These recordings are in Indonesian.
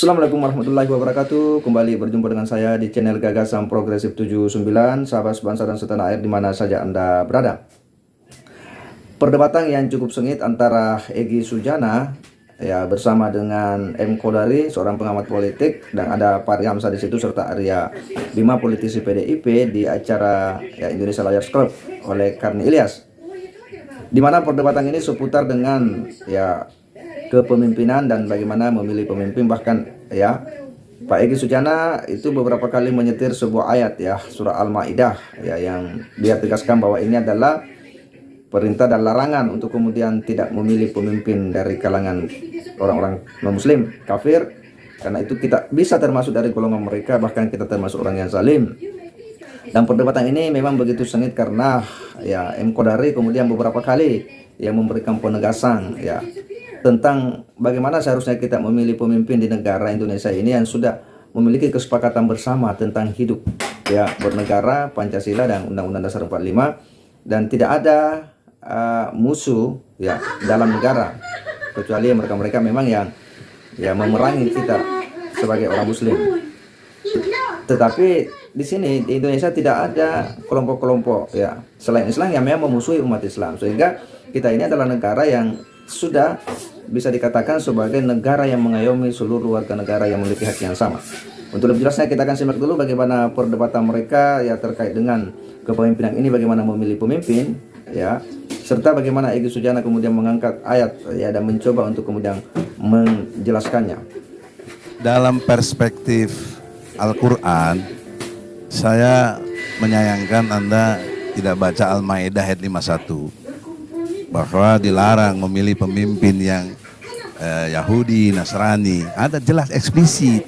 Assalamualaikum warahmatullahi wabarakatuh. Kembali berjumpa dengan saya di channel Gagasan Progresif 79, sahabat sebangsa dan setanah air di mana saja Anda berada. Perdebatan yang cukup sengit antara Egy Sujana ya bersama dengan M Kodari, seorang pengamat politik, dan ada Fahri Hamzah di situ serta Arya Bima, politisi PDIP, di acara ya, Indonesia Liars Club oleh Karni Ilyas. Di mana perdebatan ini seputar dengan ya kepemimpinan dan bagaimana memilih pemimpin. Bahkan ya Pak Egy Sujana itu beberapa kali menyetir sebuah ayat ya surah Al-Maidah ya yang dia tegaskan bahwa ini adalah perintah dan larangan untuk kemudian tidak memilih pemimpin dari kalangan orang-orang non-muslim kafir, karena itu kita bisa termasuk dari golongan mereka, bahkan kita termasuk orang yang zalim. Dan perdebatan ini memang begitu sengit karena ya M Kodari kemudian beberapa kali yang memberikan penegasan ya tentang bagaimana seharusnya kita memilih pemimpin di negara Indonesia ini yang sudah memiliki kesepakatan bersama tentang hidup ya bernegara, Pancasila dan Undang-Undang Dasar 45, dan tidak ada musuh ya dalam negara kecuali mereka-mereka memang yang ya memerangi kita sebagai orang muslim. Tetapi di sini di Indonesia tidak ada kelompok-kelompok ya selain Islam yang memang memusuhi umat Islam, sehingga kita ini adalah negara yang sudah bisa dikatakan sebagai negara yang mengayomi seluruh warga negara yang memiliki hak yang sama. Untuk lebih jelasnya kita akan simak dulu bagaimana perdebatan mereka ya terkait dengan kepemimpinan ini, bagaimana memilih pemimpin ya, serta bagaimana Egy Sujana kemudian mengangkat ayat ya dan mencoba untuk kemudian menjelaskannya. Dalam perspektif Al-Quran, saya menyayangkan Anda tidak baca Al-Maidah ayat 51. Bahwa dilarang memilih pemimpin yang Yahudi, Nasrani, ada jelas eksplisit.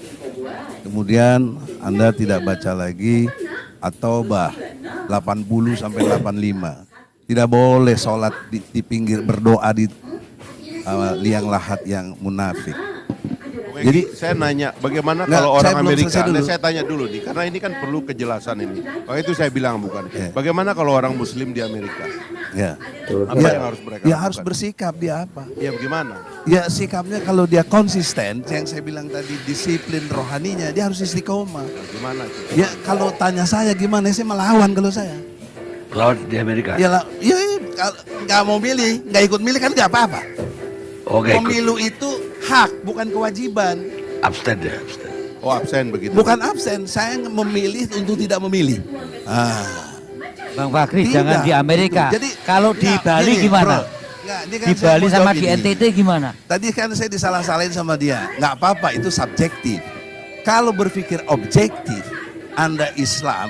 Kemudian Anda tidak baca lagi At-Taubah 80 sampai 85. Tidak boleh sholat di pinggir, berdoa di liang lahat yang munafik. Jadi saya nanya, bagaimana kalau orang Amerika? Saya tanya dulu nih, karena ini kan perlu kejelasan ini. Makanya itu saya bilang bukan. Bagaimana kalau orang Muslim di Amerika? Ya. Apa yang harus mereka lakukan? Harus bersikap dia apa? Ya bagaimana? Ya sikapnya kalau dia konsisten, yang saya bilang tadi disiplin rohaninya, dia harus istiqomah. Gimana? Ya kalau tanya saya gimana, saya melawan kalau saya. Lawan di Amerika? Ya nggak mau milih, nggak ikut milih kan nggak apa-apa. Oke, Pemilu itu hak, bukan kewajiban. abstain ya, abstain. Oh absen begitu? Bukan absen, saya memilih untuk tidak memilih. Bang Fakri, Tidak. jangan di Amerika. Jadi, kalau di Bali gini, gimana? bro. Nggak, ini kan Di saya Bali mau sama jawab di ini. NTT gimana? Tadi kan saya disalah-salahin sama dia. Nggak apa-apa, itu subjektif. Kalau berpikir objektif, Anda Islam,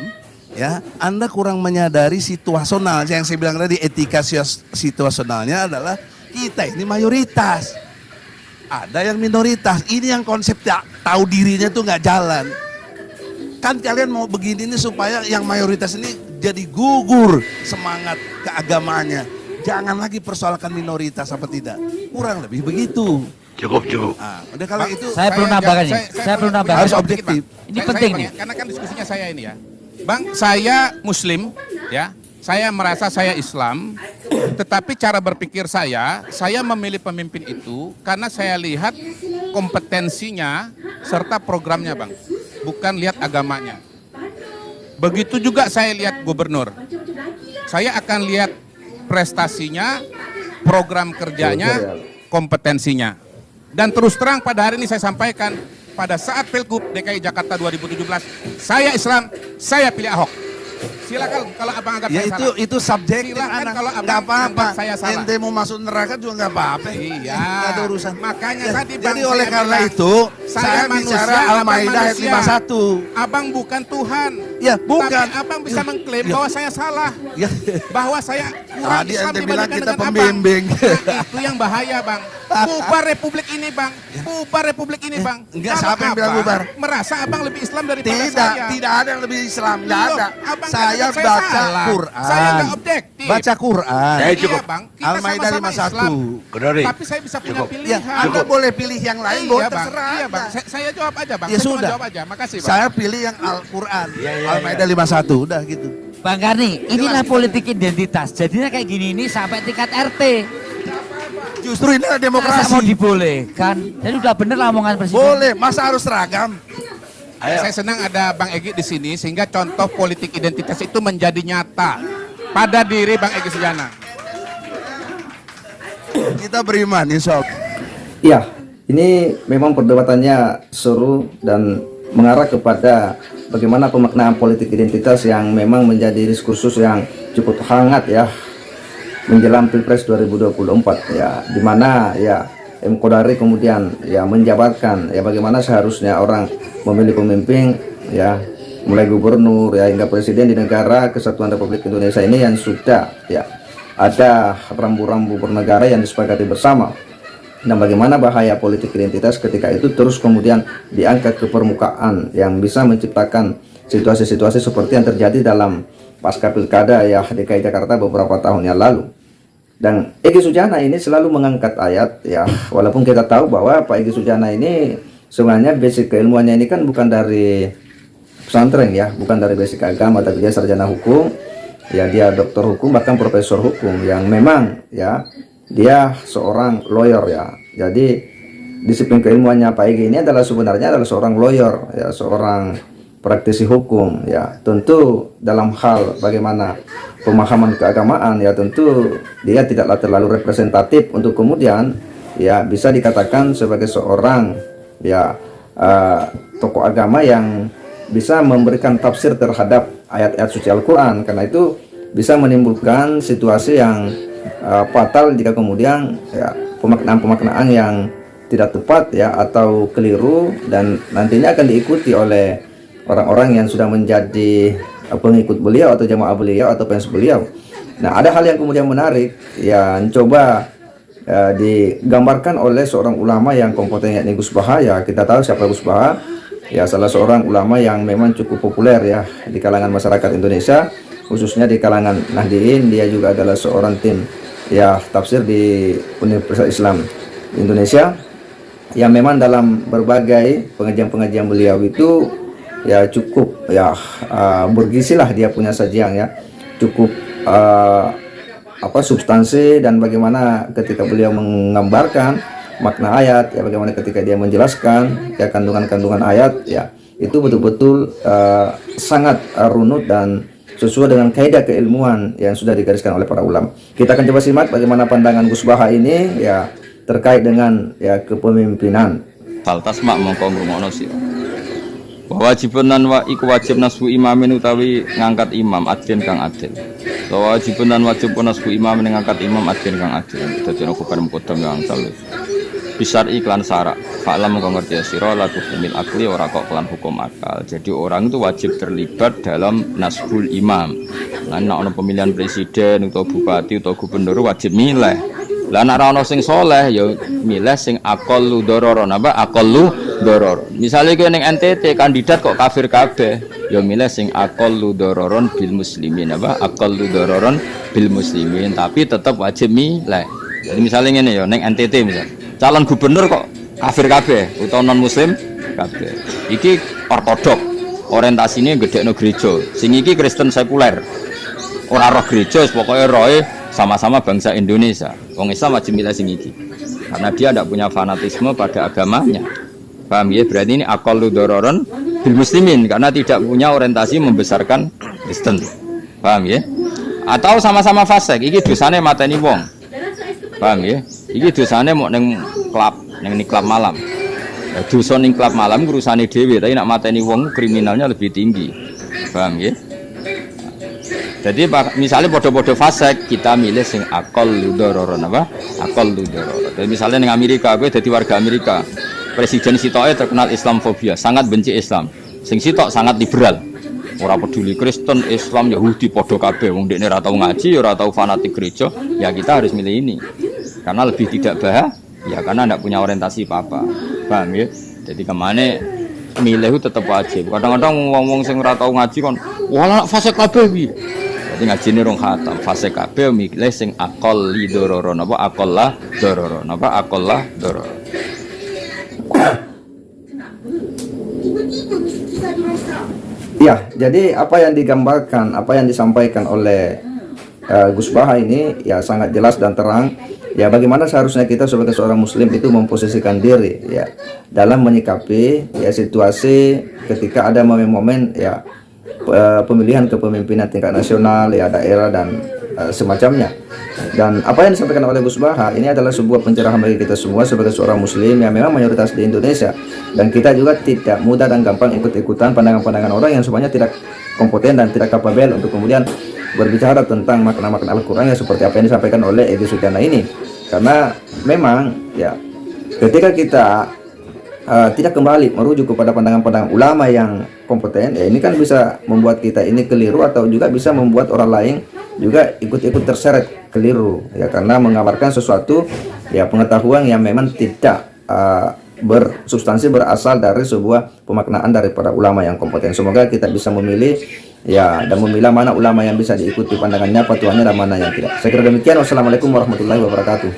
ya, Anda kurang menyadari situasional. Yang saya bilang tadi, etika situasionalnya adalah kita ini mayoritas. Ada yang minoritas. Ini yang konsep tahu dirinya tuh nggak jalan. Kan kalian mau begini nih supaya yang mayoritas ini jadi gugur semangat keagamaannya. Jangan lagi persoalkan minoritas apa tidak. Kurang lebih begitu. Cukup. Udah kalau itu Saya perlu nambahkan nih. Saya perlu nambahkan. harus objektif. Ini penting nih. Karena kan diskusinya saya ini ya. Bang, saya Muslim ya. Saya merasa saya Islam, tetapi cara berpikir saya memilih pemimpin itu karena saya lihat kompetensinya serta programnya, Bang. Bukan lihat agamanya. Begitu juga saya lihat gubernur. Saya akan lihat prestasinya, program kerjanya, kompetensinya. Dan terus terang pada hari ini saya sampaikan, pada saat Pilgub DKI Jakarta 2017, saya Islam, saya pilih Ahok. Silakan kalau abang anggap Ya saya salah. itu subjektif, Silakan anak. kalau abang Nggak apa-apa. anggap saya salah. Ente mau masuk neraka juga nggak apa-apa. Iya. Nggak ada urusan. Makanya Ya, tadi Bang, jadi oleh saya karena bilang, itu saya manusia, bicara abang Al-Maidah ayat manusia. 51. Abang bukan Tuhan. Ya, bukan. Tapi abang bisa mengklaim Ya. bahwa saya salah. Ya. Bahwa saya kurang Tadi Islam ente bilang dibandingkan kita dengan pembimbing. abang. Nah, itu yang bahaya, Bang. Bubar republik ini, Bang. Bubar republik ini, Bang. Enggak, Kalau siapa yang bilang abang bubar? merasa abang lebih Islam daripada Tidak, saya. tidak ada yang lebih Islam. Nggak Loh, ada. abang Saya katakan saya baca salah. Quran. Saya nggak objektif. Baca Quran. Saya Iya, cukup. Bang. Kita Al-Maidah sama-sama 51. Islam. Kodari. Tapi saya bisa punya Cukup. Ya, pilihan. Anda boleh pilih yang lain, boleh Bang. terserah. Iya, Bang. Anda. Saya jawab aja, Bang. Ya Saya cuma sudah. jawab aja. Makasih, Bang. Saya pilih yang Al-Quran. Ya, Al-Maidah 51, udah gitu. Bang Karni, inilah politik identitas. Jadinya kayak gini ini sampai tingkat RT. Justru ini adalah Masa demokrasi. mau dibolehkan? Jadi udah bener lah omongan presiden. Boleh, masa harus seragam? Saya senang ada Bang Egy di sini sehingga contoh politik identitas itu menjadi nyata pada diri Bang Egy Sujana. Kita beriman, insya Allah. Iya, ini memang perdebatannya seru dan mengarah kepada bagaimana pemaknaan politik identitas yang memang menjadi diskursus yang cukup hangat ya menjelang Pilpres 2024 ya, di mana ya M. Kodari kemudian ya menjabarkan ya bagaimana seharusnya orang memilih pemimpin ya, mulai gubernur ya hingga presiden di negara kesatuan Republik Indonesia ini yang sudah ya ada rambu-rambu bernegara yang disepakati bersama. Dan bagaimana bahaya politik identitas ketika itu terus kemudian diangkat ke permukaan yang bisa menciptakan situasi-situasi seperti yang terjadi dalam pasca pilkada ya DKI Jakarta beberapa tahun yang lalu. Dan Egy Sujana ini selalu mengangkat ayat ya, walaupun kita tahu bahwa Pak Egy Sujana ini sebenarnya basic keilmuannya ini kan bukan dari pesantren ya, bukan dari basic agama, tapi dia sarjana hukum ya, dia dokter hukum bahkan profesor hukum yang memang ya dia seorang lawyer ya. Jadi disiplin keilmuannya Pak Egy ini adalah sebenarnya adalah seorang lawyer ya, seorang praktisi hukum ya. Tentu dalam hal bagaimana pemahaman keagamaan ya, tentu dia tidaklah terlalu representatif untuk kemudian ya bisa dikatakan sebagai seorang ya tokoh agama yang bisa memberikan tafsir terhadap ayat-ayat suci Al-Quran. Karena itu bisa menimbulkan situasi yang fatal jika kemudian ya pemaknaan-pemaknaan yang tidak tepat ya atau keliru dan nantinya akan diikuti oleh orang-orang yang sudah menjadi pengikut beliau atau jamaah beliau atau fans beliau. Nah, ada hal yang kemudian menarik yang coba digambarkan oleh seorang ulama yang kompeten, yakni Gus Baha ya. Kita tahu siapa Gus Baha ya, salah seorang ulama yang memang cukup populer ya di kalangan masyarakat Indonesia, khususnya di kalangan Nahdliyin. Dia juga adalah seorang tim ya tafsir di Universitas Islam Indonesia yang memang dalam berbagai pengajian-pengajian beliau itu ya cukup ya bergizi lah, dia punya sajian ya cukup substansi, dan bagaimana ketika beliau menggambarkan makna ayat ya, bagaimana ketika dia menjelaskan ya kandungan-kandungan ayat ya, itu betul-betul sangat runut dan sesuai dengan kaidah keilmuan yang sudah digariskan oleh para ulama. Kita akan coba simak bagaimana pandangan Gus Baha ini ya terkait dengan ya kepemimpinan. Faltas mak mongko ngrungokno sira. Wajibun lan wa iku wajib nasbu imamin utawi ngangkat imam adlen kang adil. Wajibun lan wajib nasbu imam ngangkat imam adlen kang adil. Dadi ana hukum mukodam yang saleh. Bisar iklan syarak. Fa'lam mongko ngerti sira la tuhmil akli ora kok kelan hukum akal. Jadi orang itu wajib terlibat dalam nasbul imam. Lan nek ana pemilihan presiden atau bupati atau gubernur wajib milih. Lah nek ana sing saleh ya milih sing aqallu dororon. Apa aqallu doror? Misale kowe ning NTT kandidat kok kafir kabeh, ya milih sing aqallu dororon bil muslimin. Apa aqallu dororon bil muslimin, tapi tetap wajib milih. Jadi misalnya ngene ya ning NTT misal. Calon gubernur kok kafir kabeh utawa non muslim kabeh. Iki ortodok, orientasine gedhekno gereja. Sing iki Kristen sekuler. Ora roh gereja, pokoke rohe sama-sama bangsa Indonesia. Wong Islam wajib milih sing iki. Karena dia tidak punya fanatisme pada agamanya. Paham ya? Berarti ini aqallu dororon bil muslimin, karena tidak punya orientasi membesarkan Kristen. Paham ya? Atau sama-sama fasik, iki dosane mateni wong. Paham ya? Iki dosane mau ning klub, ning klub malam. Dosa ning klub malam urusane dhewe, tapi nak mateni wong kriminalnya lebih tinggi. Paham ya? Jadi misalnya bodoh-bodoh fasik, kita milih sing aqallu dororon. Apa? Aqallu dororon. Jadi misalnya ning Amerika, gue jadi warga Amerika. Presiden sitoke terkenal Islamfobia, sangat benci Islam. Sing sitok sangat liberal. Ora peduli Kristen, Islam, Yahudi padha kabeh. Wong dekne ora tau ngaji, ora tau fanatik gereja, ya kita harus milih ini. Karena lebih tidak ya karena tidak punya orientasi apa-apa. Paham ya? Jadi kemana milih itu tetap wajib. Kadang-kadang wong-wong sing ora tau ngaji kon, wala fase kabeh iki. Jadi ngajine rong khatam, fase kabeh milih sing aqalli dororon. Apa aqallah dororon? Apa aqallah dororon? Ya, jadi apa yang digambarkan, apa yang disampaikan oleh Gus Baha ini ya sangat jelas dan terang ya bagaimana seharusnya kita sebagai seorang muslim itu memposisikan diri ya dalam menyikapi ya situasi ketika ada momen-momen ya pemilihan kepemimpinan tingkat nasional ya daerah dan semacamnya. Dan apa yang disampaikan oleh Gus Baha ini adalah sebuah pencerahan bagi kita semua sebagai seorang muslim yang memang mayoritas di Indonesia, dan kita juga tidak mudah dan gampang ikut-ikutan pandangan-pandangan orang yang sebenarnya tidak kompeten dan tidak kapabel untuk kemudian berbicara tentang makna-makna Al-Quran yang seperti apa yang disampaikan oleh Egy Sujana ini. Karena memang ya ketika kita tidak kembali merujuk kepada pandangan-pandangan ulama yang kompeten, ya ini kan bisa membuat kita ini keliru atau juga bisa membuat orang lain juga ikut-ikut terseret keliru ya, karena mengabarkan sesuatu ya pengetahuan yang memang tidak bersubstansi, berasal dari sebuah pemaknaan daripada ulama yang kompeten. Semoga kita bisa memilih ya dan memilah mana ulama yang bisa diikuti pandangannya, fatwanya, dan mana yang tidak. Saya kira demikian. Wassalamualaikum warahmatullahi wabarakatuh.